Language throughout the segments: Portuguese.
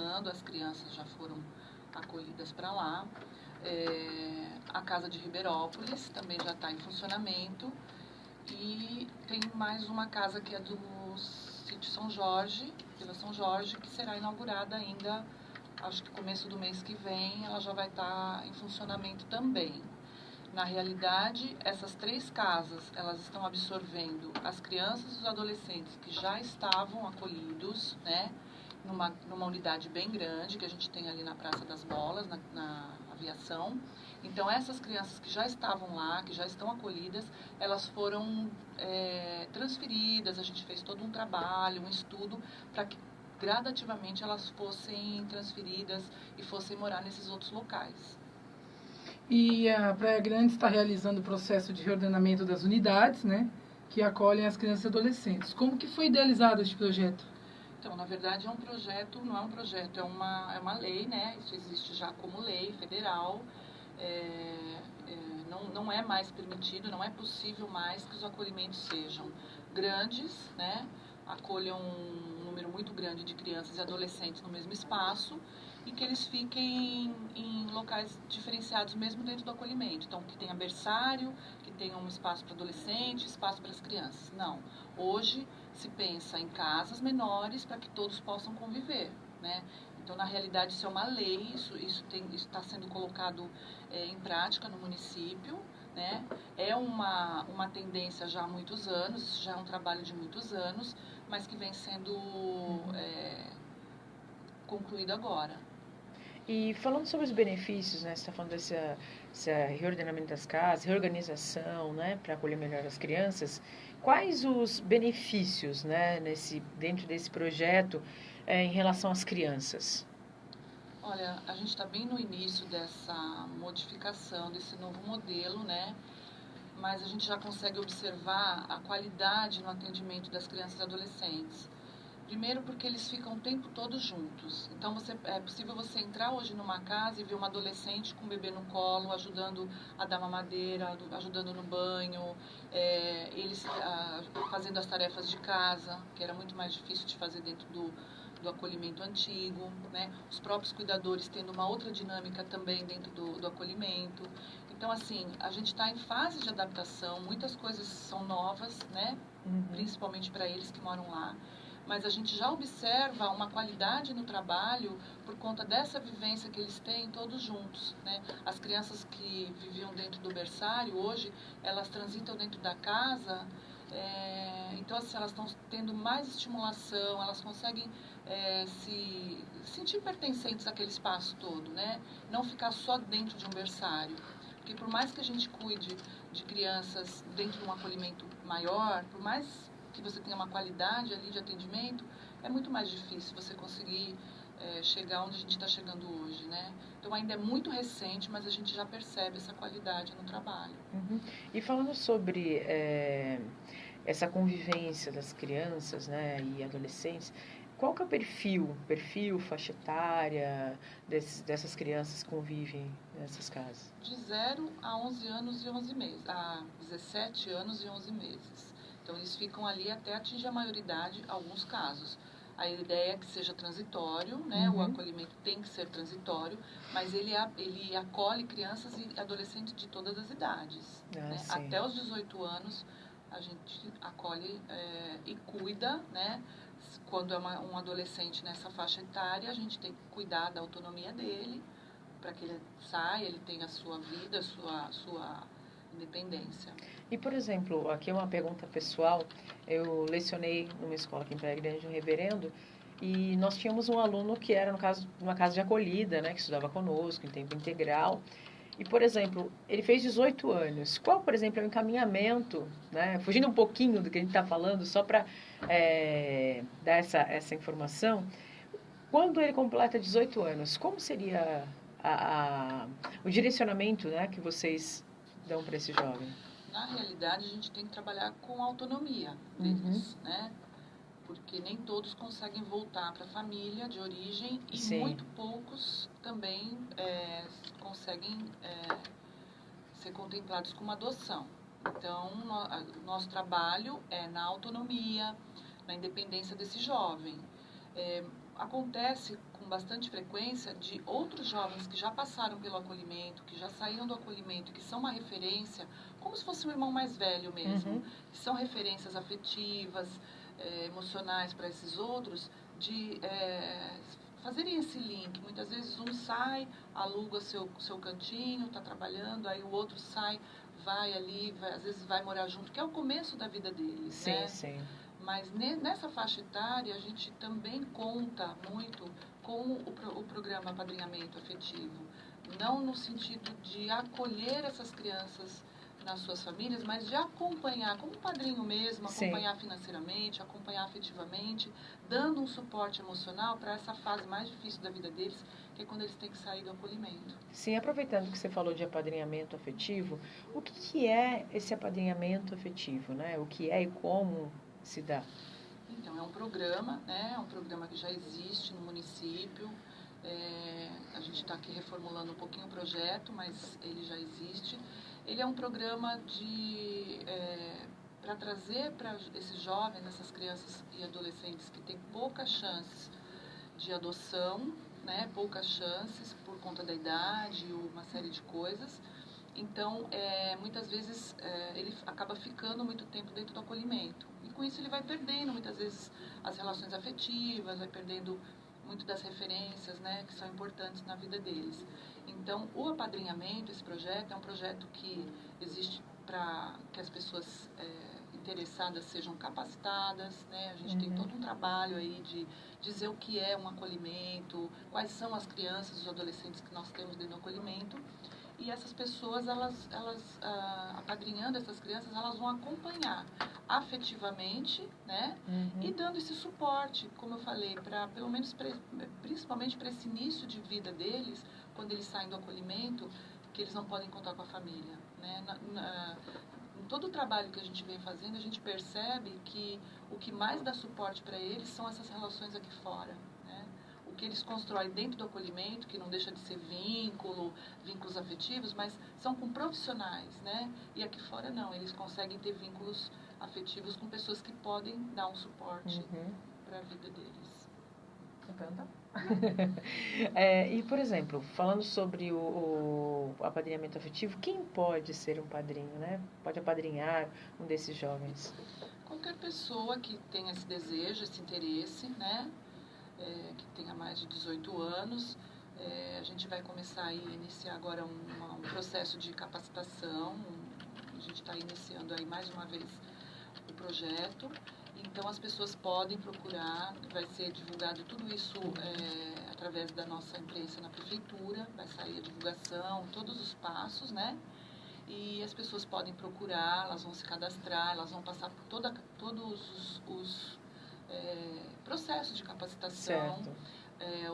funcionando, as crianças já foram acolhidas para lá. A Casa de Ribeirópolis também já está em funcionamento. E tem mais uma casa que é do Sítio São Jorge, Vila São Jorge, que será inaugurada ainda, acho que começo do mês que vem, ela já vai estar em funcionamento também. Na realidade, essas 3 casas, elas estão absorvendo as crianças e os adolescentes que já estavam acolhidos, né, numa unidade bem grande que a gente tem ali na Praça das Bolas, na Aviação. Então, essas crianças que já estavam lá, que já estão acolhidas, elas foram transferidas, a gente fez todo um trabalho, um estudo, para que gradativamente elas fossem transferidas e fossem morar nesses outros locais. E a Praia Grande está realizando o processo de reordenamento das unidades, né, que acolhem as crianças e adolescentes. Como que foi idealizado este projeto? Então, na verdade, é um projeto, não é um projeto, é uma lei, né? Isso existe já como lei federal. Não é mais permitido, não é possível mais que os acolhimentos sejam grandes, né? Acolham um número muito grande de crianças e adolescentes no mesmo espaço e que eles fiquem em locais diferenciados mesmo dentro do acolhimento. Então, que tenha berçário, que tenha um espaço para adolescente, espaço para as crianças. Não. Hoje se pensa em casas menores para que todos possam conviver, né? Então, na realidade, isso é uma lei, isso está sendo colocado em prática no município, né? É uma tendência já há muitos anos, isso já é um trabalho de muitos anos, mas que vem sendo concluído agora. E falando sobre os benefícios, né? Você está falando desse reordenamento das casas, reorganização, né? Para acolher melhor as crianças. Quais os benefícios, né? Dentro desse projeto em relação às crianças? Olha, a gente está bem no início dessa modificação, desse novo modelo, né? Mas a gente já consegue observar a qualidade no atendimento das crianças e adolescentes. Primeiro porque eles ficam o tempo todo juntos. Então é possível você entrar hoje numa casa e ver uma adolescente com um bebê no colo, ajudando a dar mamadeira, ajudando no banho, eles fazendo as tarefas de casa, que era muito mais difícil de fazer dentro do acolhimento antigo, né? Os próprios cuidadores tendo uma outra dinâmica também dentro do acolhimento. Então, assim, a gente está em fase de adaptação, muitas coisas são novas, né? Principalmente para eles que moram lá. Mas a gente já observa uma qualidade no trabalho por conta dessa vivência que eles têm todos juntos, né? As crianças que viviam dentro do berçário, hoje, elas transitam dentro da casa, então, assim, elas estão tendo mais estimulação, elas conseguem se sentir pertencentes àquele espaço todo, né? Não ficar só dentro de um berçário. Porque por mais que a gente cuide de crianças dentro de um acolhimento maior, por mais que você tenha uma qualidade ali de atendimento, é muito mais difícil você conseguir chegar onde a gente está chegando hoje, né? Então ainda é muito recente, mas a gente já percebe essa qualidade no trabalho. E falando sobre essa convivência das crianças, né, e adolescentes, qual que é o perfil, faixa etária dessas crianças que convivem nessas casas? De 0 a 11 anos e 11 meses, a 17 anos e 11 meses. Então, eles ficam ali até atingir a maioridade, alguns casos. A ideia é que seja transitório, né? O acolhimento tem que ser transitório, mas ele acolhe crianças e adolescentes de todas as idades. Né? Até os 18 anos, a gente acolhe e cuida, né? Quando é um adolescente nessa faixa etária, a gente tem que cuidar da autonomia dele, para que ele saia, ele tenha a sua vida, a sua independência. E, por exemplo, aqui é uma pergunta pessoal. Eu lecionei numa escola aqui em Praia Grande, um reverendo, e nós tínhamos um aluno que era, no caso, numa casa de acolhida, né, que estudava conosco em tempo integral. E, por exemplo, ele fez 18 anos. Qual, por exemplo, é o encaminhamento, né, fugindo um pouquinho do que a gente está falando, só para dar essa informação, quando ele completa 18 anos, como seria o direcionamento, né, que vocês dão para esse jovem? Na realidade, a gente tem que trabalhar com a autonomia deles, né? Porque nem todos conseguem voltar para a família de origem e muito poucos também conseguem ser contemplados com uma adoção. Então, nosso trabalho é na autonomia, na independência desse jovem. acontece com bastante frequência de outros jovens que já passaram pelo acolhimento, que já saíram do acolhimento, que são uma referência, como se fosse um irmão mais velho mesmo, que são referências afetivas, emocionais para esses outros, de fazerem esse link. Muitas vezes um sai, aluga seu cantinho, está trabalhando, aí o outro sai, vai ali, às vezes vai morar junto, que é o começo da vida deles, sim, né? Sim. Mas nessa faixa etária, a gente também conta muito com o programa Apadrinhamento Afetivo. Não no sentido de acolher essas crianças nas suas famílias, mas de acompanhar, como padrinho mesmo, acompanhar financeiramente, acompanhar afetivamente, dando um suporte emocional para essa fase mais difícil da vida deles, que é quando eles têm que sair do acolhimento. Sim, aproveitando que você falou de apadrinhamento afetivo, o que é esse apadrinhamento afetivo, né? O que é e como se dá? Então, é um programa, né? É um programa que já existe no município. A gente está aqui reformulando um pouquinho o projeto, mas ele já existe. Ele é um programa para trazer para esses jovens, essas crianças e adolescentes que têm poucas chances de adoção, né? Poucas chances por conta da idade ou uma série de coisas. Então, muitas vezes, ele acaba ficando muito tempo dentro do acolhimento. E com isso ele vai perdendo, muitas vezes, as relações afetivas, vai perdendo muito das referências, né, que são importantes na vida deles. Então, o apadrinhamento, esse projeto, é um projeto que existe para que as pessoas interessadas sejam capacitadas, né? A gente tem todo um trabalho aí de dizer o que é um acolhimento, quais são as crianças e os adolescentes que nós temos dentro do acolhimento. E essas pessoas, apadrinhando essas crianças, elas vão acompanhar afetivamente, né? E dando esse suporte, como eu falei, para pelo menos, principalmente para esse início de vida deles, quando eles saem do acolhimento, que eles não podem contar com a família, né? Em todo o trabalho que a gente vem fazendo, a gente percebe que o que mais dá suporte para eles são essas relações aqui fora, né? O que eles constroem dentro do acolhimento, que não deixa de ser vínculos afetivos, mas são com profissionais, né? E aqui fora não, eles conseguem ter vínculos afetivos com pessoas que podem dar um suporte para a vida deles. Encanta. E, por exemplo, falando sobre o apadrinhamento afetivo, quem pode ser um padrinho, né? Pode apadrinhar um desses jovens? Qualquer pessoa que tenha esse desejo, esse interesse, né? Que tenha mais de 18 anos. A gente vai começar a iniciar agora um processo de capacitação. A gente está iniciando aí mais uma vez o projeto. Então, as pessoas podem procurar, vai ser divulgado tudo isso através da nossa imprensa na prefeitura, vai sair a divulgação, todos os passos, né? E as pessoas podem procurar, elas vão se cadastrar, elas vão passar por todos os processos de capacitação. Certo.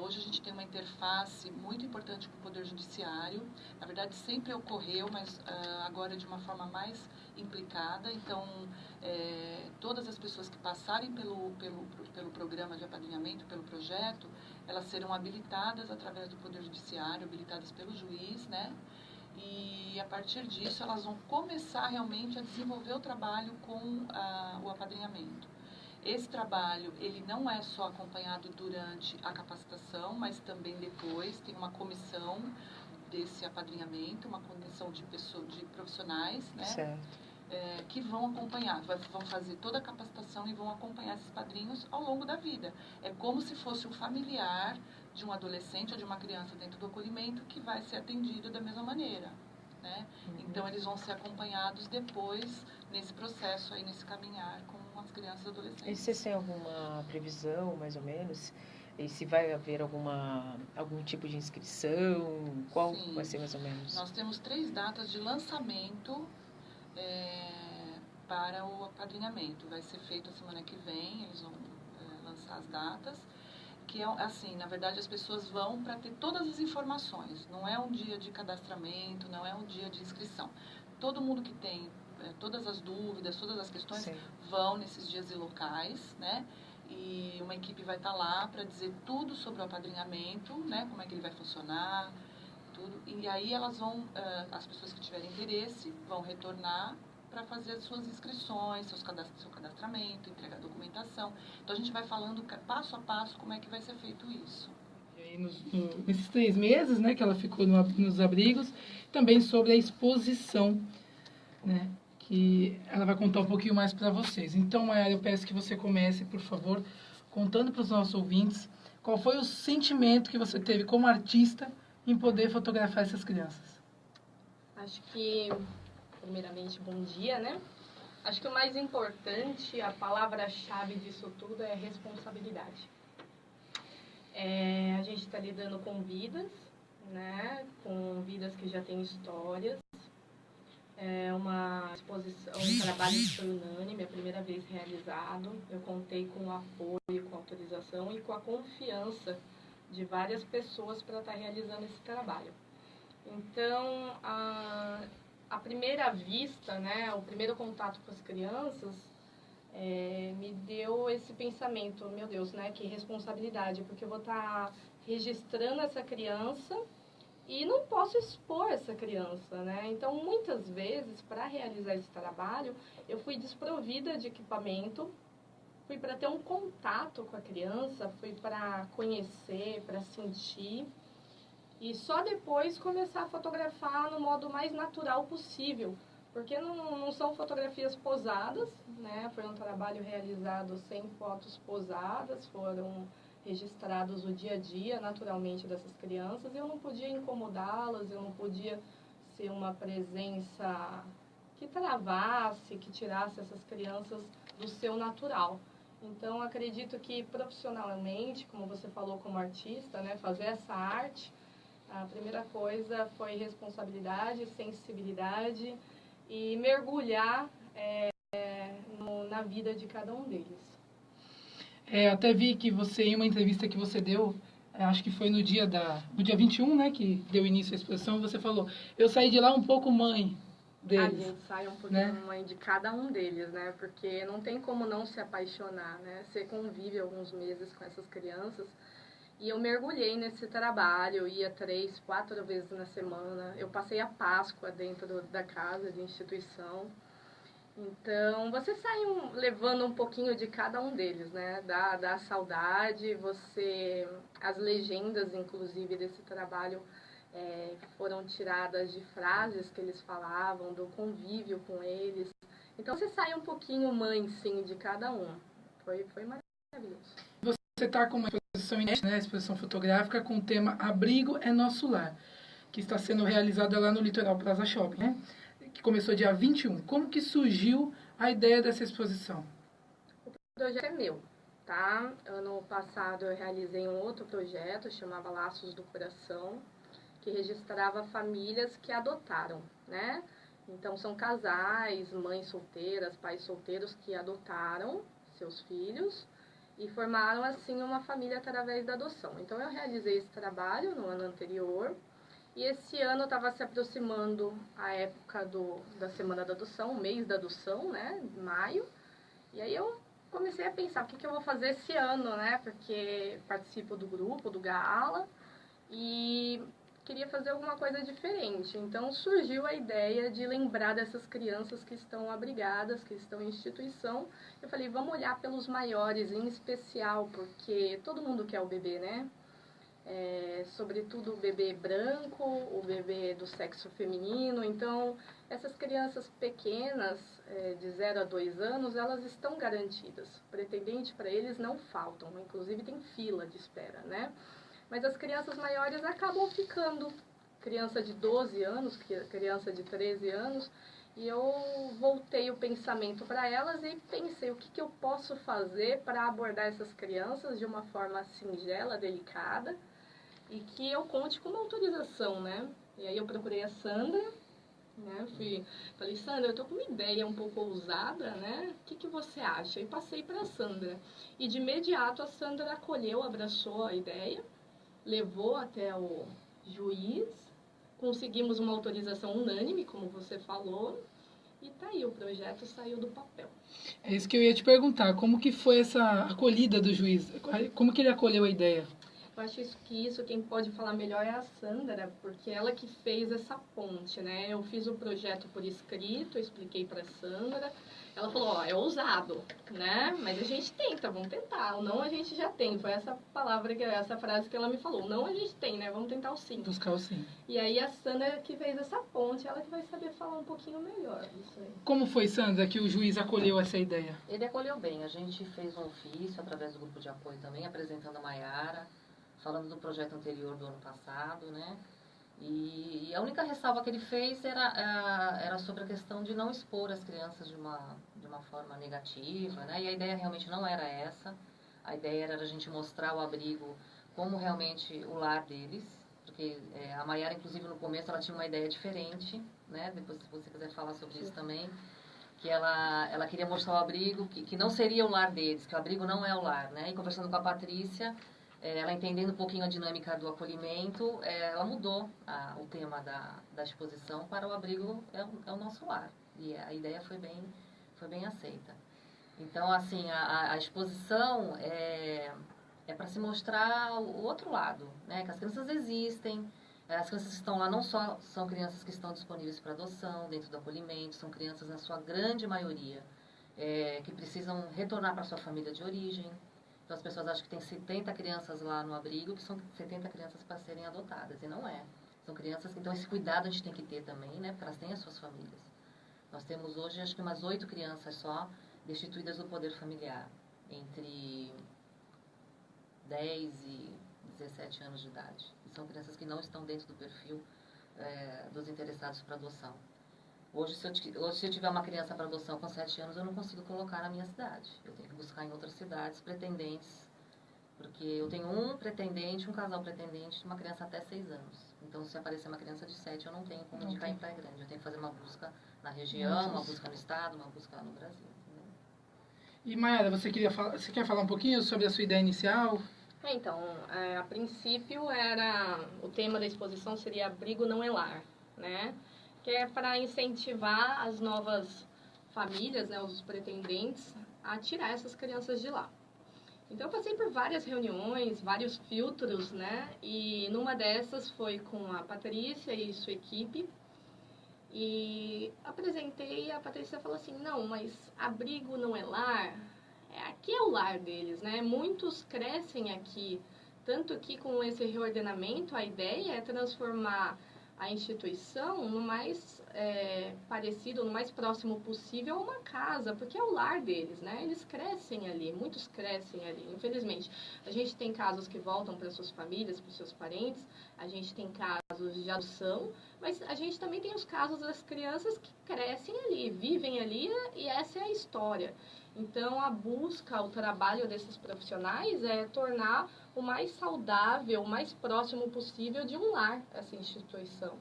Hoje a gente tem uma interface muito importante com o Poder Judiciário. Na verdade, sempre ocorreu, mas agora de uma forma mais implicada. Então, todas as pessoas que passarem pelo programa de apadrinhamento, pelo projeto, elas serão habilitadas através do Poder Judiciário, habilitadas pelo juiz, né? E, a partir disso, elas vão começar realmente a desenvolver o trabalho com o apadrinhamento. Esse trabalho, ele não é só acompanhado durante a capacitação, mas também depois. Tem uma comissão desse apadrinhamento, uma comissão de profissionais, né? Certo. Que vão acompanhar, vão fazer toda a capacitação e vão acompanhar esses padrinhos ao longo da vida. É como se fosse um familiar de um adolescente ou de uma criança dentro do acolhimento que vai ser atendido da mesma maneira, né? Então, eles vão ser acompanhados depois nesse processo aí, nesse caminhar com as crianças e adolescentes. E vocês têm alguma previsão, mais ou menos? E se vai haver algum tipo de inscrição? Qual Sim. vai ser mais ou menos? Nós temos 3 datas de lançamento para o apadrinhamento. Vai ser feito a semana que vem, eles vão lançar as datas. Que é assim, na verdade as pessoas vão para ter todas as informações. Não é um dia de cadastramento, não é um dia de inscrição. Todo mundo que tem todas as dúvidas, todas as questões, Sim. vão nesses dias e locais, né? E uma equipe vai estar lá para dizer tudo sobre o apadrinhamento, né? Como é que ele vai funcionar, tudo. E aí elas vão, as pessoas que tiverem interesse, vão retornar para fazer as suas inscrições, seu cadastramento, entregar documentação. Então, a gente vai falando passo a passo como é que vai ser feito isso. E aí, nesses 3 meses, né, que ela ficou nos abrigos, também sobre a exposição, né, que ela vai contar um pouquinho mais para vocês. Então, Mayara, eu peço que você comece, por favor, contando para os nossos ouvintes qual foi o sentimento que você teve como artista em poder fotografar essas crianças. Acho que, primeiramente, bom dia, né? Acho que o mais importante, a palavra-chave disso tudo é responsabilidade. A gente está lidando com vidas, né? Com vidas que já têm histórias. É uma exposição, um trabalho que foi unânime, a primeira vez realizado. Eu contei com o apoio, com a autorização e com a confiança de várias pessoas para estar realizando esse trabalho. Então, a primeira vista, né, o primeiro contato com as crianças, me deu esse pensamento, meu Deus, né, que responsabilidade, porque eu vou estar registrando essa criança e não posso expor essa criança, né? Então, muitas vezes, para realizar esse trabalho, eu fui desprovida de equipamento, fui para ter um contato com a criança, fui para conhecer, para sentir, e só depois começar a fotografar no modo mais natural possível, porque não são fotografias posadas, né? Foi um trabalho realizado sem fotos posadas, foram registrados o dia a dia, naturalmente, dessas crianças, e eu não podia incomodá-las, eu não podia ser uma presença que travasse, que tirasse essas crianças do seu natural. Então, acredito que profissionalmente, como você falou como artista, né, fazer essa arte, a primeira coisa foi responsabilidade, sensibilidade e mergulhar na vida de cada um deles. Até vi que você, em uma entrevista que você deu, acho que foi no dia 21, né, que deu início à exposição, você falou, eu saí de lá um pouco mãe deles. A gente sai um pouquinho, né, mãe de cada um deles, né, porque não tem como não se apaixonar, né, você convive alguns meses com essas crianças, e eu mergulhei nesse trabalho, eu ia 3, 4 vezes na semana, eu passei a Páscoa dentro da casa de instituição. Então, você sai levando um pouquinho de cada um deles, né? Da saudade, as legendas, inclusive, desse trabalho foram tiradas de frases que eles falavam, do convívio com eles. Então, você sai um pouquinho mãe, sim, de cada um. Foi maravilhoso. Você está com uma exposição inédita, né? Exposição fotográfica com o tema Abrigo é Nosso Lar, que está sendo realizada lá no Litoral Plaza Shopping, né? Que começou dia 21. Como que surgiu a ideia dessa exposição? O projeto é meu, tá? Ano passado eu realizei um outro projeto, chamava Laços do Coração, que registrava famílias que adotaram, né? Então, são casais, mães solteiras, pais solteiros que adotaram seus filhos e formaram, assim, uma família através da adoção. Então, eu realizei esse trabalho no ano anterior. E esse ano estava se aproximando a época da Semana da Adoção, o mês da adoção, né, maio. E aí eu comecei a pensar, o que eu vou fazer esse ano, né, porque participo do grupo, do Gala, e queria fazer alguma coisa diferente. Então surgiu a ideia de lembrar dessas crianças que estão abrigadas, que estão em instituição. Eu falei, vamos olhar pelos maiores, em especial, porque todo mundo quer o bebê, né? Sobretudo o bebê branco, o bebê do sexo feminino. Então, essas crianças pequenas, de 0 a 2 anos, elas estão garantidas. Pretendente para eles não faltam, inclusive tem fila de espera, né? Mas as crianças maiores acabam ficando. Criança de 12 anos, criança de 13 anos, e eu voltei o pensamento para elas e pensei o que eu posso fazer para abordar essas crianças de uma forma singela, delicada, e que eu conte com uma autorização, né? E aí eu procurei a Sandra, né? Falei, Sandra, eu tô com uma ideia um pouco ousada, né? O que você acha? E passei para a Sandra. E de imediato a Sandra acolheu, abraçou a ideia, levou até o juiz, conseguimos uma autorização unânime, como você falou, e tá aí, o projeto saiu do papel. É isso que eu ia te perguntar, como que foi essa acolhida do juiz? Como que ele acolheu a ideia? Eu acho isso quem pode falar melhor é a Sandra, porque ela que fez essa ponte, né? Eu fiz o projeto por escrito, eu expliquei para a Sandra. Ela falou, ó, é ousado, né? Mas a gente tenta, vamos tentar. O não a gente já tem. Foi essa frase que ela me falou. O não a gente tem, né? Vamos tentar o sim. Buscar o sim. E aí a Sandra que fez essa ponte, ela que vai saber falar um pouquinho melhor disso aí. Como foi, Sandra, que o juiz acolheu essa ideia? Ele acolheu bem. A gente fez um ofício através do grupo de apoio também, apresentando a Maiara, falando do projeto anterior do ano passado, né? E a única ressalva que ele fez era sobre a questão de não expor as crianças de uma forma negativa, né? E a ideia realmente não era essa. A ideia era a gente mostrar o abrigo como realmente o lar deles, porque a Maiara, inclusive, no começo, ela tinha uma ideia diferente, né? Depois, se você quiser falar sobre isso também, que ela queria mostrar o abrigo, que não seria o lar deles, que o abrigo não é o lar, né? E conversando com a Patrícia, ela entendendo um pouquinho a dinâmica do acolhimento, ela mudou o tema da exposição para o abrigo é o nosso lar. E a ideia foi bem aceita. Então, assim, a exposição é para se mostrar o outro lado, né? Que as crianças existem, as crianças que estão lá não só são crianças que estão disponíveis para adoção, dentro do acolhimento, são crianças, na sua grande maioria, que precisam retornar para a sua família de origem. Então, as pessoas acham que tem 70 crianças lá no abrigo, que são 70 crianças para serem adotadas, e não é. São crianças que, então, esse cuidado a gente tem que ter também, né? Porque elas têm as suas famílias. Nós temos hoje, acho que umas 8 crianças só destituídas do poder familiar, entre 10 e 17 anos de idade. E são crianças que não estão dentro do perfil dos interessados para adoção. Hoje, se eu tiver uma criança para adoção com 7 anos, eu não consigo colocar na minha cidade. Eu tenho que buscar em outras cidades pretendentes, porque eu tenho um casal pretendente, uma criança até 6 anos. Então, se aparecer uma criança de 7, eu não tenho como indicar em Praia Grande. Eu tenho que fazer uma busca na região, uma busca no estado, uma busca no Brasil. Entendeu? E, Maiara, você quer falar um pouquinho sobre a sua ideia inicial? Então, a princípio o tema da exposição seria Abrigo Não é Lar, né? Que é para incentivar as novas famílias, né, os pretendentes, a tirar essas crianças de lá. Então, eu passei por várias reuniões, vários filtros, né? E numa dessas foi com a Patrícia e sua equipe. E apresentei, a Patrícia falou assim, não, mas abrigo não é lar, aqui é o lar deles, né? Muitos crescem aqui, tanto que com esse reordenamento a ideia é transformar a instituição no mais parecido, no mais próximo possível a uma casa, porque é o lar deles, né? Eles crescem ali, muitos crescem ali, infelizmente. A gente tem casos que voltam para suas famílias, para os seus parentes, a gente tem casos de adoção, mas a gente também tem os casos das crianças que crescem ali, vivem ali, e essa é a história. Então, a busca, o trabalho desses profissionais é tornar o mais saudável, o mais próximo possível de um lar, essa instituição.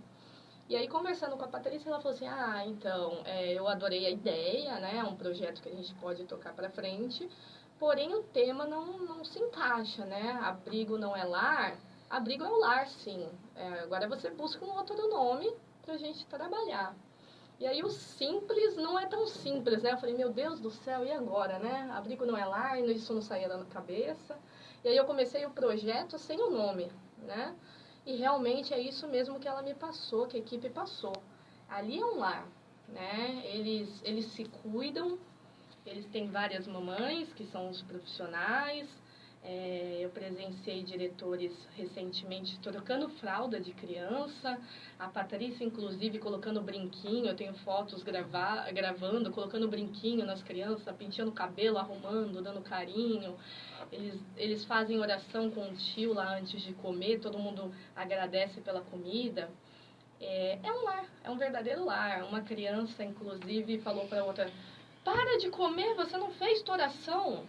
E aí, conversando com a Patrícia, ela falou assim, então, eu adorei a ideia, né? É um projeto que a gente pode tocar para frente, porém o tema não se encaixa, né? Abrigo não é lar, abrigo é o lar, sim. Agora você busca um outro nome para a gente trabalhar. E aí o simples não é tão simples, né? Eu falei, meu Deus do céu, e agora, né? Abrigo não é lar, isso não saía da cabeça. E aí eu comecei o projeto sem o nome, né? E realmente é isso mesmo que ela me passou, que a equipe passou. Ali é um lar, né? Eles se cuidam, eles têm várias mamães, que são os profissionais. Eu presenciei diretores recentemente trocando fralda de criança, a Patrícia, inclusive, colocando brinquinho, eu tenho fotos gravando, colocando brinquinho nas crianças, penteando o cabelo, arrumando, dando carinho. Eles fazem oração com o tio lá antes de comer, todo mundo agradece pela comida. É um lar, é um verdadeiro lar. Uma criança, inclusive, falou para outra, para de comer, você não fez tua oração,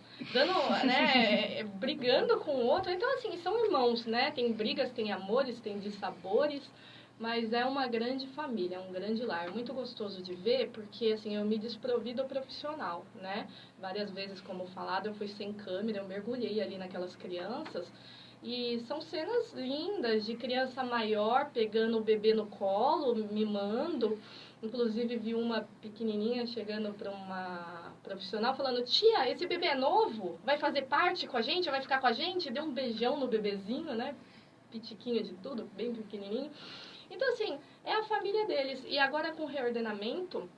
brigando com o outro. Então, assim, são irmãos, né? Tem brigas, tem amores, tem dissabores, mas é uma grande família, é um grande lar. É muito gostoso de ver, porque, assim, eu me desprovi do profissional, né? Várias vezes, como falado, eu fui sem câmera, eu mergulhei ali naquelas crianças. E são cenas lindas, de criança maior pegando o bebê no colo, mimando. Inclusive, vi uma pequenininha chegando para profissional falando, tia, esse bebê é novo? Vai fazer parte com a gente? Vai ficar com a gente? Deu um beijão no bebezinho, né? Pitiquinho de tudo, bem pequenininho. Então, assim, é a família deles. E agora com o reordenamento,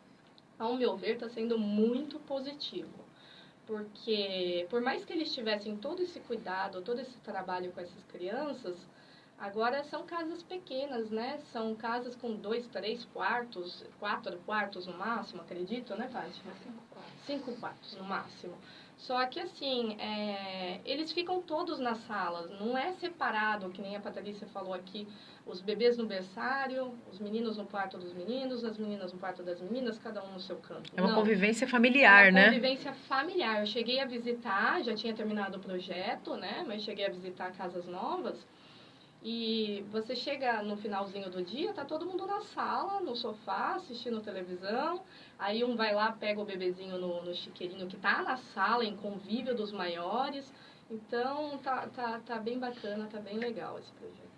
ao meu ver, está sendo muito positivo. Porque, por mais que eles tivessem todo esse cuidado, todo esse trabalho com essas crianças, agora são casas pequenas, né? São casas com 2, 3 quartos, 4 quartos no máximo, acredito, né, Paty? 5 quartos no máximo. Só que, assim, eles ficam todos nas salas, não é separado, que nem a Patrícia falou aqui, os bebês no berçário, os meninos no quarto dos meninos, as meninas no quarto das meninas, cada um no seu canto. É uma Não. convivência familiar, né? É uma convivência familiar. Eu cheguei a visitar, já tinha terminado o projeto, né? Mas cheguei a visitar casas novas. E você chega no finalzinho do dia, tá todo mundo na sala, no sofá, assistindo televisão. Aí um vai lá, pega o bebezinho no chiqueirinho que tá na sala, em convívio dos maiores. Então, tá bem bacana, tá bem legal esse projeto.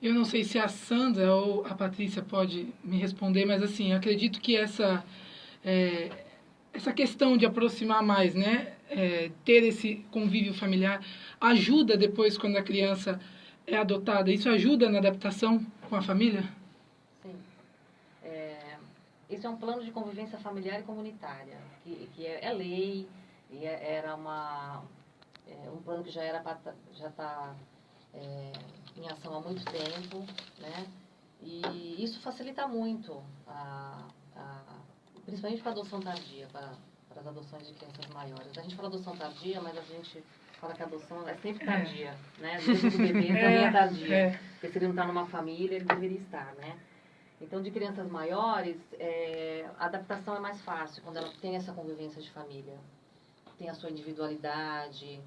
Eu não sei se a Sandra ou a Patrícia pode me responder, mas assim, acredito que essa questão de aproximar mais, né, ter esse convívio familiar, ajuda depois quando a criança é adotada. Isso ajuda na adaptação com a família? Sim. Isso é um plano de convivência familiar e comunitária, que é lei, e era um plano que já está em ação há muito tempo, né? E isso facilita muito, principalmente para a adoção tardia, para as adoções de crianças maiores. A gente fala adoção tardia, mas a gente fala que a adoção é sempre tardia, né? Mesmo do bebê também é tardia. Porque se ele não está numa família, ele deveria estar, né? Então, de crianças maiores, a adaptação é mais fácil, quando ela tem essa convivência de família. Tem a sua individualidade,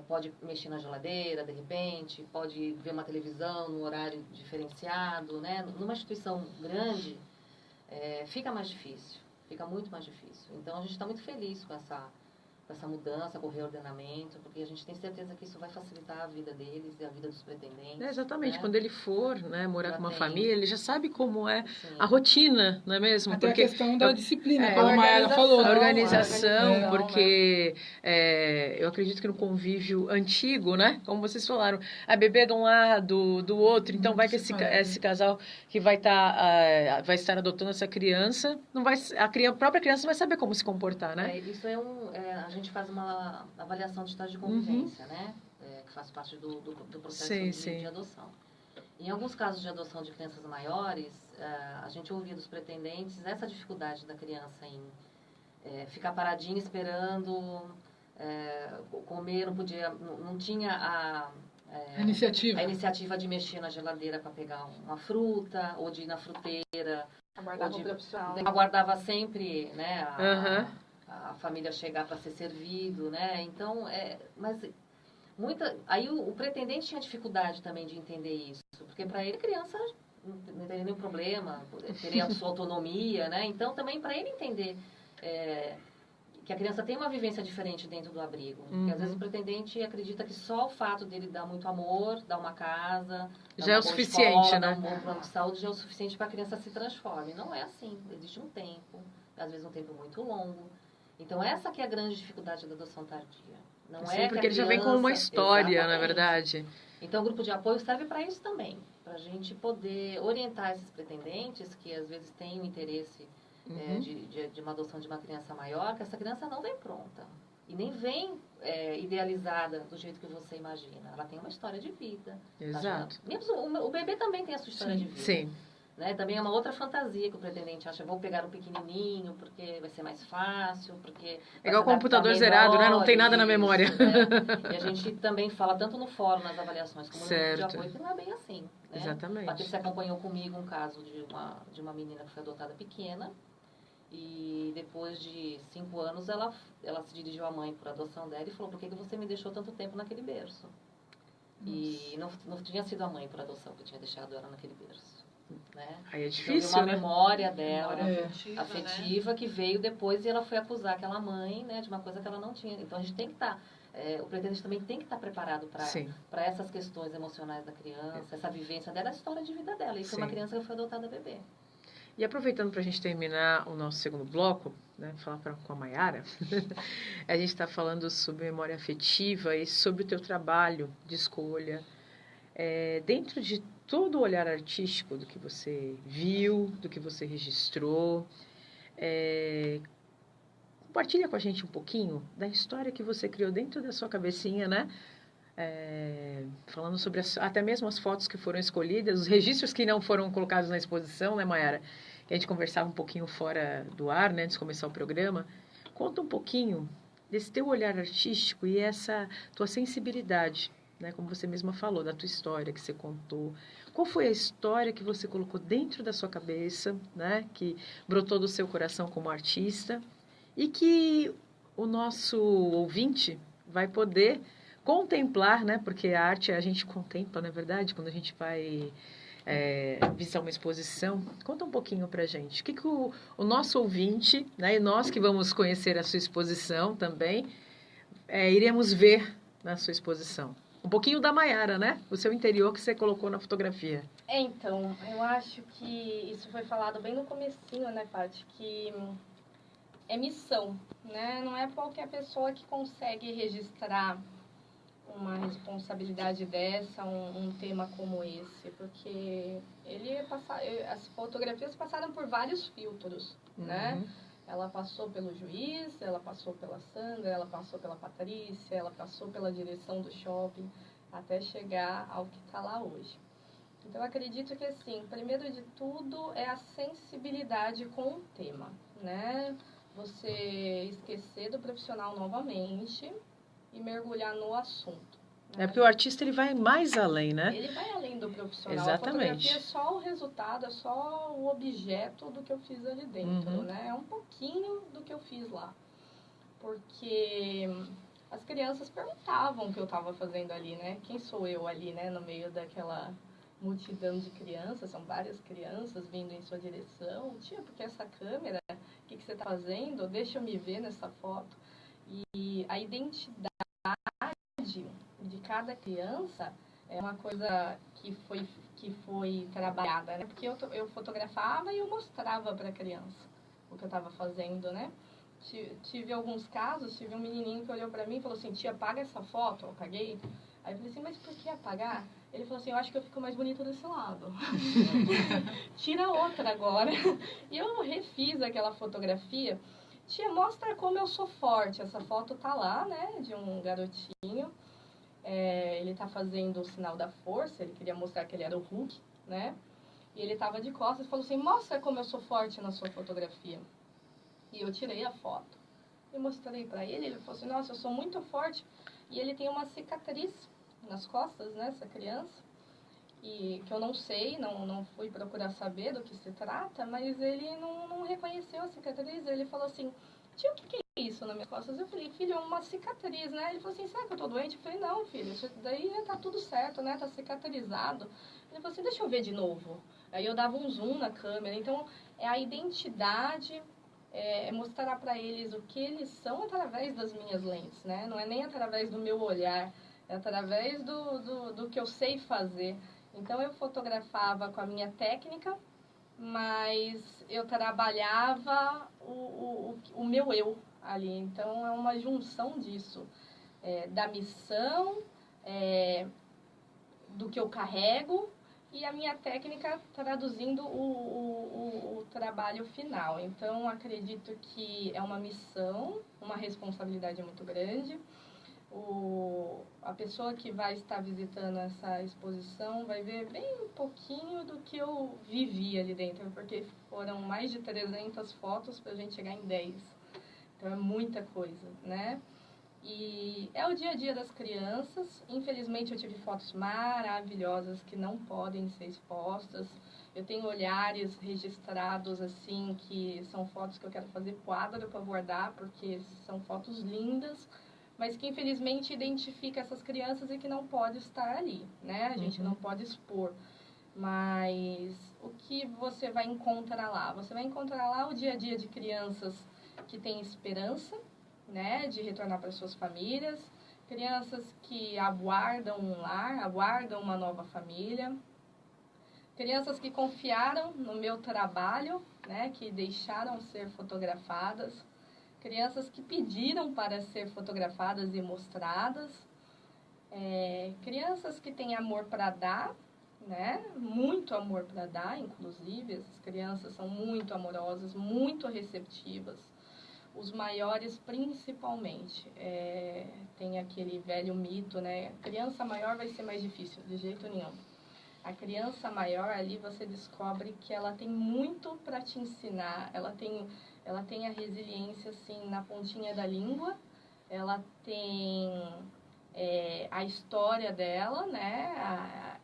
pode mexer na geladeira, de repente, pode ver uma televisão num horário diferenciado, né? Numa instituição grande, fica mais difícil, fica muito mais difícil. Então, a gente está muito feliz com essa mudança, com o reordenamento, porque a gente tem certeza que isso vai facilitar a vida deles e a vida dos pretendentes. Exatamente, né? quando ele for, né, morar Já com uma tem. família, ele já sabe como é Sim. a rotina, não é mesmo? Até Porque a questão da disciplina, como a a Mayara falou. a né? organização, né? porque eu acredito que no convívio antigo, né, como vocês falaram, a bebê de um lado, do outro, então vai que esse casal que vai estar adotando essa criança, a própria criança não vai saber como se comportar, né? Isso a gente faz uma avaliação de estágio de convivência, né? Que faz parte do processo de adoção. Em alguns casos de adoção de crianças maiores, a gente ouvia dos pretendentes essa dificuldade da criança em ficar paradinha esperando, comer, não tinha a iniciativa de mexer na geladeira para pegar uma fruta, ou de ir na fruteira. Aguardava sempre, né, a família chegar para ser servido, né? Então, aí o pretendente tinha dificuldade também de entender isso, porque para ele criança não teria nenhum problema, teria a sua autonomia, né? Então também para ele entender que a criança tem uma vivência diferente dentro do abrigo, porque às vezes o pretendente acredita que só o fato dele dar muito amor, dar uma casa, já é o suficiente, escola, né? dar um bom plano de saúde já é o suficiente para a criança se transforme. Não é assim, existe um tempo, às vezes um tempo muito longo. Então essa que é a grande dificuldade da adoção tardia. Não Sim, é porque que ele já vem com uma história, exatamente. Na verdade. Então o grupo de apoio serve para isso também, para a gente poder orientar esses pretendentes que às vezes têm um interesse de uma adoção de uma criança maior, que essa criança não vem pronta e nem vem idealizada do jeito que você imagina. Ela tem uma história de vida. Exato. O bebê também tem a sua história de vida. Sim. Né? Também é uma outra fantasia que o pretendente acha, vou pegar um pequenininho porque vai ser mais fácil, porque... É igual computador zerado, né? Não tem nada na memória. Né? E a gente também fala tanto no fórum, nas avaliações, como no grupo de apoio, que não é bem assim. Né? Exatamente. A Patrícia acompanhou comigo um caso de uma menina que foi adotada pequena, e depois de 5 anos ela se dirigiu à mãe por adoção dela e falou, por que você me deixou tanto tempo naquele berço? Nossa. E não tinha sido a mãe por adoção que tinha deixado ela naquele berço. Né? Aí é difícil, uma memória dela, afetiva, né? Que veio depois e ela foi acusar aquela mãe, né, de uma coisa que ela não tinha. Então a gente tem que estar, o pretendente também tem que estar preparado para essas questões emocionais da criança, essa vivência dela, a história de vida dela. E foi uma criança que foi adotada bebê. E aproveitando para a gente terminar o nosso segundo bloco, né, falar com a Maiara, a gente está falando sobre memória afetiva e sobre o teu trabalho de escolha. Dentro de todo o olhar artístico do que você viu, do que você registrou, compartilha com a gente um pouquinho da história que você criou dentro da sua cabecinha, né? Falando sobre até mesmo as fotos que foram escolhidas, os registros que não foram colocados na exposição, né, Maiara? Que a gente conversava um pouquinho fora do ar, né, antes de começar o programa. Conta um pouquinho desse teu olhar artístico e essa tua sensibilidade, né, como você mesma falou, da tua história que você contou. Qual foi a história que você colocou dentro da sua cabeça, né, que brotou do seu coração como artista e que o nosso ouvinte vai poder contemplar, né, porque a arte a gente contempla, na verdade, quando a gente vai visitar uma exposição. Conta um pouquinho pra gente. O que o nosso ouvinte, né, e nós que vamos conhecer a sua exposição também, iremos ver na sua exposição? Um pouquinho da Maiara, né? O seu interior que você colocou na fotografia. Então, eu acho que isso foi falado bem no comecinho, né, Paty? Que é missão, né? Não é qualquer pessoa que consegue registrar uma responsabilidade dessa, um tema como esse, porque as fotografias passaram por vários filtros, né? Ela passou pelo juiz, ela passou pela Sandra, ela passou pela Patrícia, ela passou pela direção do shopping, até chegar ao que está lá hoje. Então, eu acredito que, assim, primeiro de tudo é a sensibilidade com o tema, né? Você esquecer do profissional novamente e mergulhar no assunto. Né? Porque o artista ele vai mais além, né? Ele vai além do profissional. Exatamente. A fotografia é só o resultado, é só o objeto do que eu fiz ali dentro, né? É um pouquinho do que eu fiz lá. Porque as crianças perguntavam o que eu estava fazendo ali, né? Quem sou eu ali, né? No meio daquela multidão de crianças, são várias crianças vindo em sua direção. Tia, porque essa câmera, o que você está fazendo? Deixa eu me ver nessa foto. E a identidade de cada criança é uma coisa que foi trabalhada, né? Porque eu fotografava e eu mostrava para a criança o que eu estava fazendo, né? Tive alguns casos, tive um menininho que olhou para mim e falou assim, tia, apaga essa foto. Eu apaguei. Aí eu falei assim, mas por que apagar? Ele falou assim, eu acho que eu fico mais bonita desse lado. Tira outra agora. E eu refiz aquela fotografia. Tia, mostra como eu sou forte. Essa foto tá lá, né, de um garotinho. Ele tá fazendo o sinal da força, ele queria mostrar que ele era o Hulk, né? E ele tava de costas e falou assim, mostra como eu sou forte na sua fotografia. E eu tirei a foto e mostrei pra ele. Ele falou assim, nossa, eu sou muito forte. E ele tem uma cicatriz nas costas, né, essa criança. E que eu não sei, não fui procurar saber do que se trata, mas ele não reconheceu a cicatriz. Ele falou assim, tia, o que é isso nas minhas costas? Eu falei, filho, é uma cicatriz, né? Ele falou assim, será que eu tô doente? Eu falei, não, filho, isso daí tá tudo certo, né? Tá cicatrizado. Ele falou assim, deixa eu ver de novo. Aí eu dava um zoom na câmera. Então, é a identidade, mostrar para eles o que eles são através das minhas lentes, né? Não é nem através do meu olhar, é através do que eu sei fazer. Então, eu fotografava com a minha técnica, mas eu trabalhava o meu eu ali. Então, é uma junção disso, da missão, do que eu carrego e a minha técnica traduzindo o trabalho final. Então, acredito que é uma missão, uma responsabilidade muito grande. A pessoa que vai estar visitando essa exposição vai ver bem um pouquinho do que eu vivi ali dentro, porque foram mais de 300 fotos para a gente chegar em 10. Então, é muita coisa, né? E é o dia a dia das crianças. Infelizmente, eu tive fotos maravilhosas que não podem ser expostas. Eu tenho olhares registrados, assim, que são fotos que eu quero fazer quadro para bordar, porque são fotos lindas, mas que infelizmente identifica essas crianças e que não pode estar ali, né? A gente não pode expor. Mas o que você vai encontrar lá? Você vai encontrar lá o dia a dia de crianças que têm esperança, né, de retornar para suas famílias, crianças que aguardam um lar, aguardam uma nova família, Crianças que confiaram no meu trabalho, né, que deixaram ser fotografadas. Crianças que pediram para ser fotografadas e mostradas. Crianças que têm amor para dar, né? Muito amor para dar, inclusive. Essas crianças são muito amorosas, muito receptivas. Os maiores, principalmente. Tem aquele velho mito, né? Criança maior vai ser mais difícil, de jeito nenhum. A criança maior ali você descobre que ela tem muito para te ensinar. Ela tem a resiliência assim na pontinha da língua. Ela tem a história dela, né?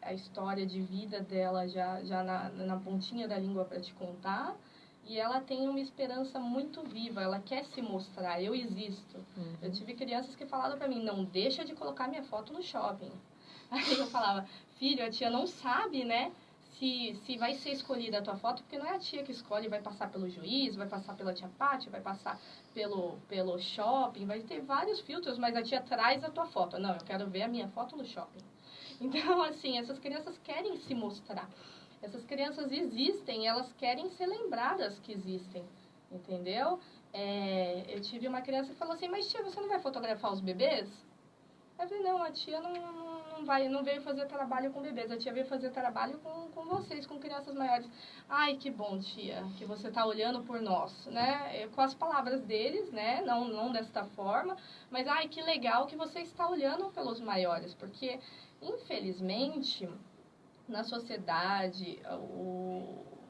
A história de vida dela já na pontinha da língua para te contar. E ela tem uma esperança muito viva, ela quer se mostrar, eu existo. Uhum. Eu tive crianças que falaram para mim, não deixa de colocar minha foto no shopping. Aí eu falava, filho, a tia não sabe, né, se vai ser escolhida a tua foto, porque não é a tia que escolhe, vai passar pelo juiz, vai passar pela tia Pátia, vai passar pelo shopping, vai ter vários filtros, mas a tia traz a tua foto. Não, eu quero ver a minha foto no shopping. Então, assim, essas crianças querem se mostrar. Essas crianças existem, elas querem ser lembradas que existem, entendeu? Eu tive uma criança que falou assim, mas tia, você não vai fotografar os bebês? Eu falei, não, a tia não veio fazer trabalho com bebês, a tia veio fazer trabalho com vocês, com crianças maiores. Ai, que bom, tia, que você está olhando por nós, né? Com as palavras deles, né? Não desta forma, mas ai, que legal que você está olhando pelos maiores, porque, infelizmente, na sociedade,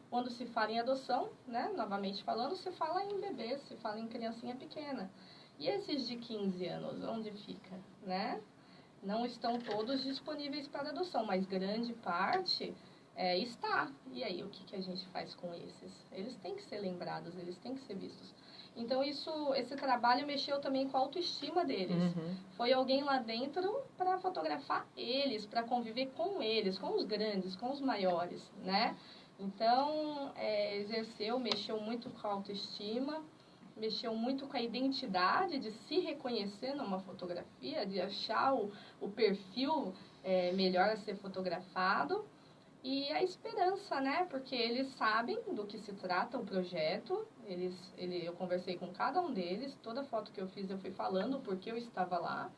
quando se fala em adoção, né, novamente falando, se fala em bebê, se fala em criancinha pequena. E esses de 15 anos, onde fica, né? Não estão todos disponíveis para adoção, mas grande parte está. E aí, o que a gente faz com esses? Eles têm que ser lembrados, eles têm que ser vistos. Então, esse trabalho mexeu também com a autoestima deles. Uhum. Foi alguém lá dentro para fotografar eles, para conviver com eles, com os grandes, com os maiores, né? Então, mexeu muito com a autoestima, mexeu muito com a identidade de se reconhecer numa fotografia, de achar o perfil melhor a ser fotografado. E a esperança, né? Porque eles sabem do que se trata o projeto. Eu conversei com cada um deles. Toda foto que eu fiz, eu fui falando porque eu estava lá.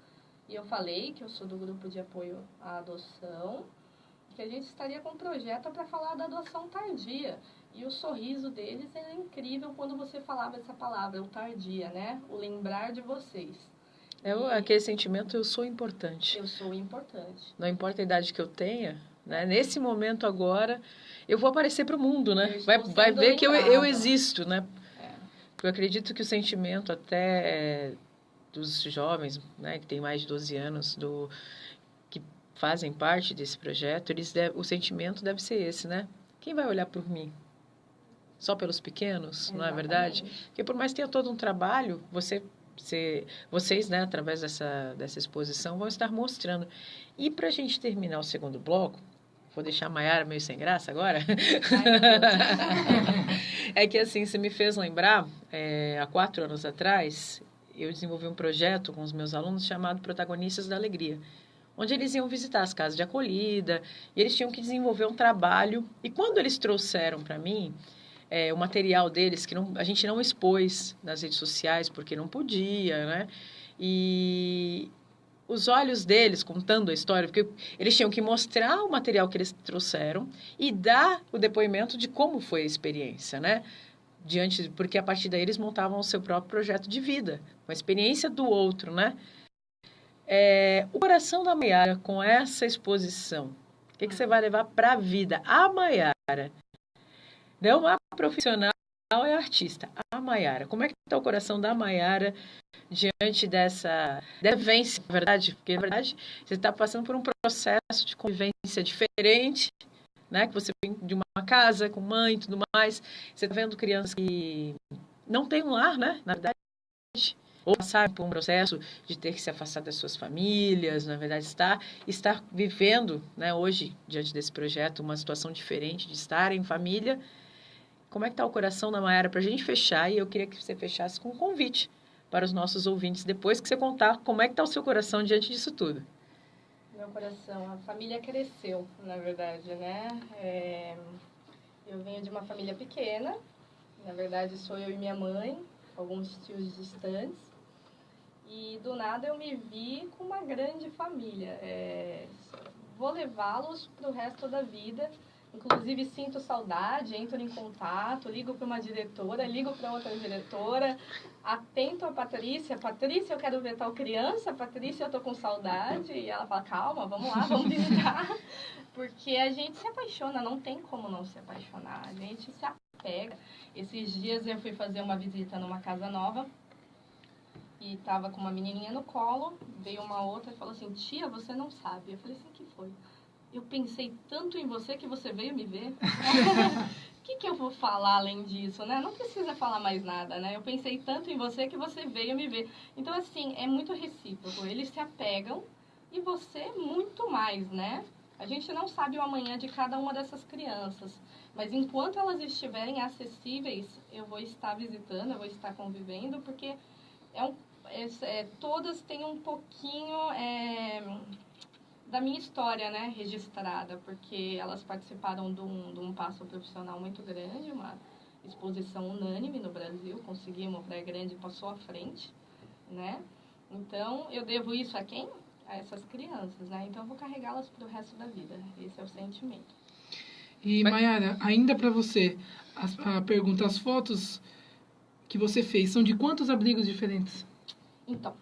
E eu falei que eu sou do grupo de apoio à adoção. Que a gente estaria com um projeto para falar da adoção tardia. E o sorriso deles era incrível quando você falava essa palavra, o tardia, né? O lembrar de vocês. Aquele sentimento, eu sou importante. Eu sou importante. Não importa a idade que eu tenha. Né? Nesse momento agora, eu vou aparecer para o mundo, né? Vai ver que eu existo, né? Eu acredito que o sentimento até dos jovens, né, que têm mais de 12 anos, que fazem parte desse projeto, o sentimento deve ser esse, né? Quem vai olhar por mim? Só pelos pequenos, exatamente. Não é verdade? Porque por mais que tenha todo um trabalho, vocês, né, através dessa exposição, vão estar mostrando. E para a gente terminar o segundo bloco, vou deixar a Maiara meio sem graça agora. É que assim, você me fez lembrar, há 4 anos atrás, eu desenvolvi um projeto com os meus alunos chamado Protagonistas da Alegria, onde eles iam visitar as casas de acolhida, e eles tinham que desenvolver um trabalho. E quando eles trouxeram para mim o material deles, que a gente não expôs nas redes sociais, porque não podia, né? E os olhos deles contando a história, porque eles tinham que mostrar o material que eles trouxeram e dar o depoimento de como foi a experiência, né? Porque a partir daí eles montavam o seu próprio projeto de vida, com a experiência do outro, né? O coração da Maiara, com essa exposição, o que você vai levar para a vida? A Maiara, não a profissional, é artista. A Maiara, como é que está o coração da Maiara diante dessa vivência, na verdade? Porque, na verdade, você está passando por um processo de convivência diferente, né? Que você vem de uma casa com mãe e tudo mais. Você está vendo crianças que não têm um lar, né? Na verdade, ou passar por um processo de ter que se afastar das suas famílias, na verdade, estar vivendo, né, hoje, diante desse projeto, uma situação diferente de estar em família. Como é que está o coração da Maiara para a gente fechar? E eu queria que você fechasse com um convite para os nossos ouvintes, depois que você contar como é que está o seu coração diante disso tudo. meu coração. A família cresceu, na verdade, né? Eu venho de uma família pequena. Na verdade, sou eu e minha mãe, alguns tios distantes. E do nada eu me vi com uma grande família. Vou levá-los para o resto da vida. Inclusive sinto saudade, entro em contato, ligo para uma diretora, ligo para outra diretora, atento a Patrícia. Patrícia, eu quero ver tal criança. Patrícia, eu tô com saudade. E ela fala, calma, vamos lá, vamos visitar. Porque a gente se apaixona, não tem como não se apaixonar. A gente se apega. Esses dias eu fui fazer uma visita numa casa nova e tava com uma menininha no colo, veio uma outra e falou assim, tia, você não sabe. Eu falei assim, o que foi? Eu pensei tanto em você que você veio me ver. O que eu vou falar além disso, né? Não precisa falar mais nada, né? Eu pensei tanto em você que você veio me ver. Então, assim, é muito recíproco. Eles se apegam e você muito mais, né? A gente não sabe o amanhã de cada uma dessas crianças. Mas enquanto elas estiverem acessíveis, eu vou estar visitando, eu vou estar convivendo, porque todas têm um pouquinho da minha história, né, registrada, porque elas participaram de um passo profissional muito grande, uma exposição unânime no Brasil, conseguimos, Praia Grande passou à frente, né? Então, eu devo isso a quem? A essas crianças, né? Então, eu vou carregá-las para o resto da vida. Esse é o sentimento. E, Mayara, ainda para você, a pergunta, as fotos que você fez são de quantos abrigos diferentes? Então,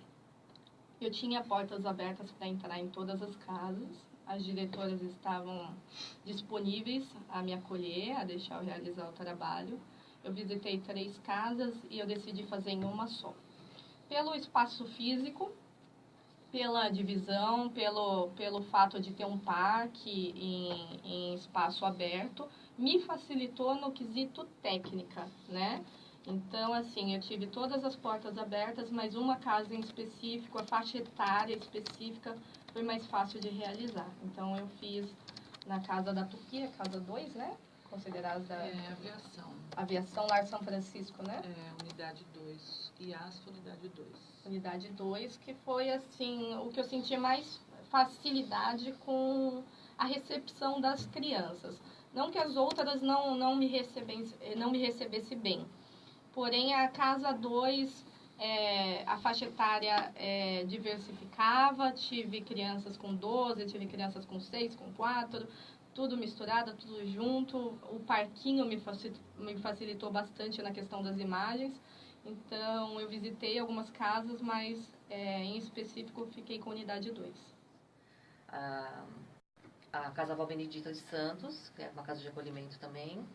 eu tinha portas abertas para entrar em todas as casas. As diretoras estavam disponíveis a me acolher, a deixar eu realizar o trabalho. Eu visitei 3 casas e eu decidi fazer em uma só. Pelo espaço físico, pela divisão, pelo fato de ter um parque em espaço aberto, me facilitou no quesito técnica, né? Então, assim, eu tive todas as portas abertas, mas uma casa em específico, a faixa etária específica, foi mais fácil de realizar. Então, eu fiz na casa da Tupi, a casa 2, né? Considerada Aviação. Aviação Lar São Francisco, né? Unidade 2. IASF, unidade 2. Unidade 2, que foi, assim, o que eu senti mais facilidade com a recepção das crianças. Não que as outras não me recebesse bem. Porém, a casa 2, a faixa etária diversificava, tive crianças com 12, tive crianças com 6, com 4, tudo misturado, tudo junto. O parquinho me facilitou bastante na questão das imagens. Então, eu visitei algumas casas, mas em específico fiquei com a unidade 2. A Casa Vó Benedita de Santos, que é uma casa de acolhimento também.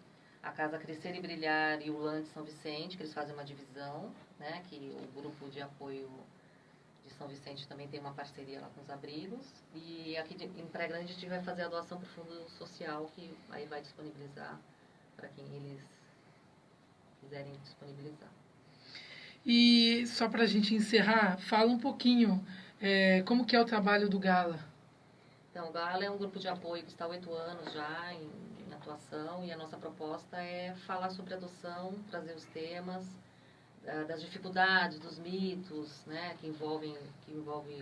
A Casa Crescer e Brilhar e o LAN de São Vicente, que eles fazem uma divisão, né? Que o grupo de apoio de São Vicente também tem uma parceria lá com os abrigos. E aqui em Praia Grande a gente vai fazer a doação para o Fundo Social, que aí vai disponibilizar para quem eles quiserem disponibilizar. E só para a gente encerrar, fala um pouquinho como que é o trabalho do Gala. Então, o Gala é um grupo de apoio que está há 8 anos já em atuação, e a nossa proposta é falar sobre adoção, trazer os temas das dificuldades, dos mitos, né, que envolvem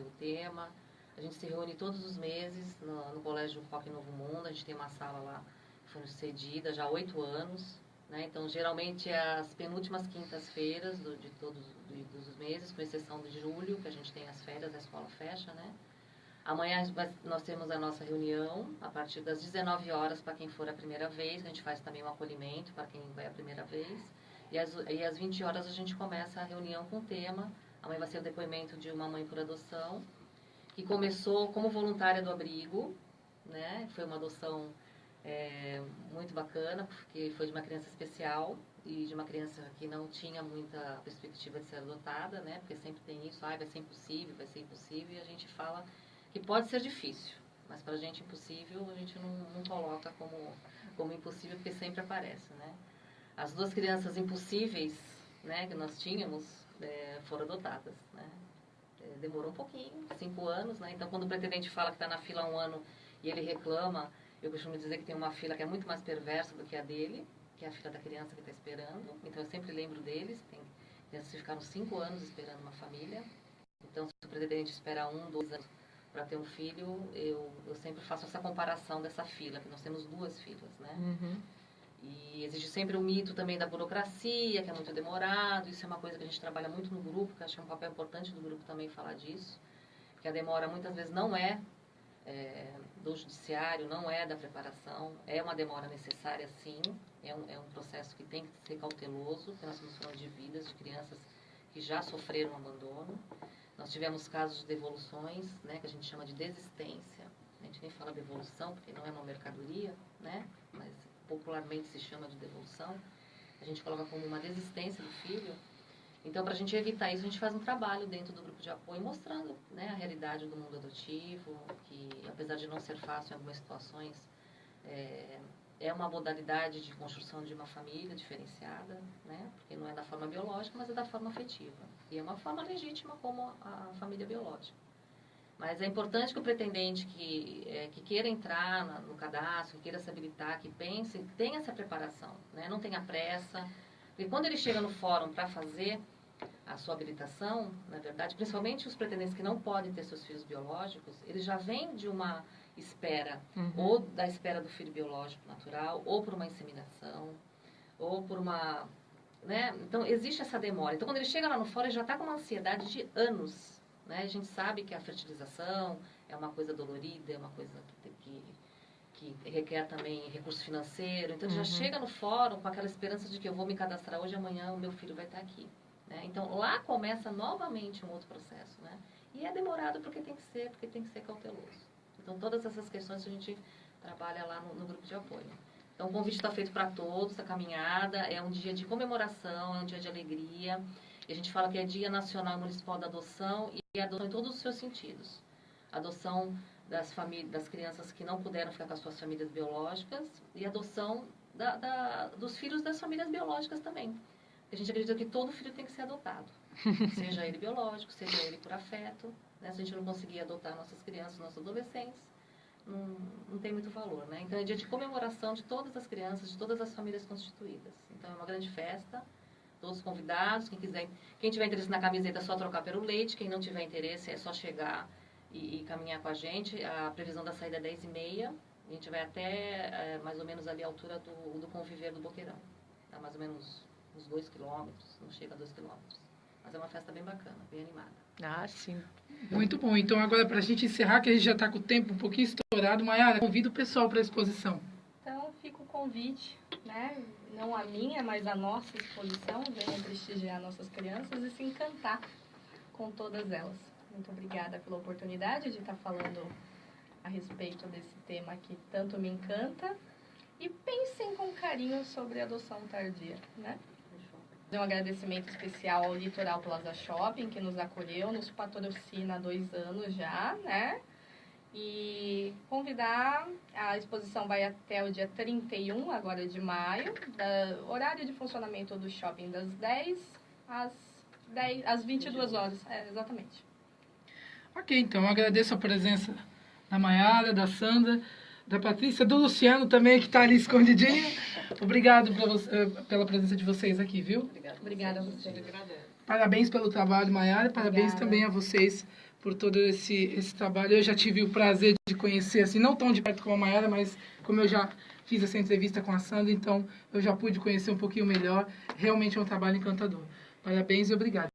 o tema. A gente se reúne todos os meses no Colégio Roque Novo Mundo. A gente tem uma sala lá que foi cedida já há 8 anos, né? Então, geralmente é as penúltimas quintas-feiras de todos os meses, com exceção de julho, que a gente tem as férias, a escola fecha, né? Amanhã nós temos a nossa reunião, a partir das 19 horas, para quem for a primeira vez. A gente faz também um acolhimento para quem vai a primeira vez. E às 20 horas a gente começa a reunião com o tema. Amanhã vai ser o depoimento de uma mãe por adoção, que começou como voluntária do abrigo, né? Foi uma adoção muito bacana, porque foi de uma criança especial e de uma criança que não tinha muita perspectiva de ser adotada, né? Porque sempre tem isso, vai ser impossível, e a gente fala que pode ser difícil, mas para a gente impossível, a gente não coloca como impossível, porque sempre aparece, né? As 2 crianças impossíveis, né, que nós tínhamos, foram adotadas, né? Demorou um pouquinho, 5 anos, né? Então, quando o pretendente fala que está na fila há 1 ano e ele reclama, eu costumo dizer que tem uma fila que é muito mais perversa do que a dele, que é a fila da criança que está esperando. Então, eu sempre lembro deles. Tem crianças que ficaram 5 anos esperando uma família. Então, se o pretendente espera 1, 2 anos para ter um filho, eu sempre faço essa comparação dessa fila, que nós temos 2 filas, né? E existe sempre o mito também da burocracia, que é muito demorado. Isso é uma coisa que a gente trabalha muito no grupo, que acho que é um papel importante do grupo também falar disso. Que a demora muitas vezes não é do judiciário, não é da preparação, é uma demora necessária sim, é um processo que tem que ser cauteloso, porque nós estamos falando de vidas, de crianças que já sofreram abandono. Nós tivemos casos de devoluções, né, que a gente chama de desistência, a gente nem fala devolução, porque não é uma mercadoria, né, mas popularmente se chama de devolução, a gente coloca como uma desistência do filho. Então, para a gente evitar isso, a gente faz um trabalho dentro do grupo de apoio, mostrando, né, a realidade do mundo adotivo, que apesar de não ser fácil em algumas situações, é uma modalidade de construção de uma família diferenciada, né, porque não é da forma biológica, mas é da forma afetiva. E é uma forma legítima como a família biológica. Mas é importante que o pretendente que queira entrar no cadastro, que queira se habilitar, que pense, tenha essa preparação, né, não tenha pressa. Porque quando ele chega no fórum para fazer a sua habilitação, na verdade, principalmente os pretendentes que não podem ter seus filhos biológicos, eles já vêm de uma espera, ou da espera do filho biológico natural, ou por uma inseminação, ou por uma... né? Então, existe essa demora. Então, quando ele chega lá no fórum, ele já está com uma ansiedade de anos. Né? A gente sabe que a fertilização é uma coisa dolorida, é uma coisa que requer também recurso financeiro. Então, ele já chega no fórum com aquela esperança de que eu vou me cadastrar hoje e amanhã o meu filho vai estar aqui. Né? Então, lá começa novamente um outro processo. Né? E é demorado porque tem que ser cauteloso. Então, todas essas questões a gente trabalha lá no grupo de apoio. Então, o convite está feito para todos, a caminhada é um dia de comemoração, é um dia de alegria. E a gente fala que é Dia Nacional Municipal da Adoção e adoção em todos os seus sentidos. Adoção das crianças que não puderam ficar com as suas famílias biológicas e adoção dos filhos das famílias biológicas também. A gente acredita que todo filho tem que ser adotado, seja ele biológico, seja ele por afeto. Né? Se a gente não conseguir adotar nossas crianças, nossos adolescentes, não tem muito valor. Né? Então é dia de comemoração de todas as crianças, de todas as famílias constituídas. Então é uma grande festa, todos convidados, quem tiver interesse na camiseta é só trocar pelo leite, quem não tiver interesse é só chegar e caminhar com a gente. A previsão da saída é 10h30. A gente vai até mais ou menos ali a altura do Conviver do Boqueirão. Dá mais ou menos uns 2 quilômetros, não chega a 2 quilômetros. Mas é uma festa bem bacana, bem animada. Ah, sim. Muito bom. Então, agora, para a gente encerrar, que a gente já está com o tempo um pouquinho estourado, Maiara, convido o pessoal para a exposição. Então, fica o convite, né? Não a minha, mas a nossa exposição. Venham prestigiar nossas crianças e se encantar com todas elas. Muito obrigada pela oportunidade de estar falando a respeito desse tema que tanto me encanta. E pensem com carinho sobre a adoção tardia, né? Um agradecimento especial ao Litoral Plaza Shopping, que nos acolheu, nos patrocina há 2 anos já, né? E convidar, a exposição vai até o dia 31, agora de maio, horário de funcionamento do shopping das 10 às 22 horas, exatamente. Ok, então, eu agradeço a presença da Maiara, da Sandra, da Patrícia, do Luciano também, que está ali escondidinho. Obrigado pela presença de vocês aqui, viu? Obrigada a vocês. Parabéns pelo trabalho, Maiara. Parabéns também a vocês por todo esse trabalho. Eu já tive o prazer de conhecer, assim, não tão de perto como a Maiara, mas como eu já fiz essa entrevista com a Sandra, então eu já pude conhecer um pouquinho melhor. Realmente é um trabalho encantador. Parabéns e obrigado.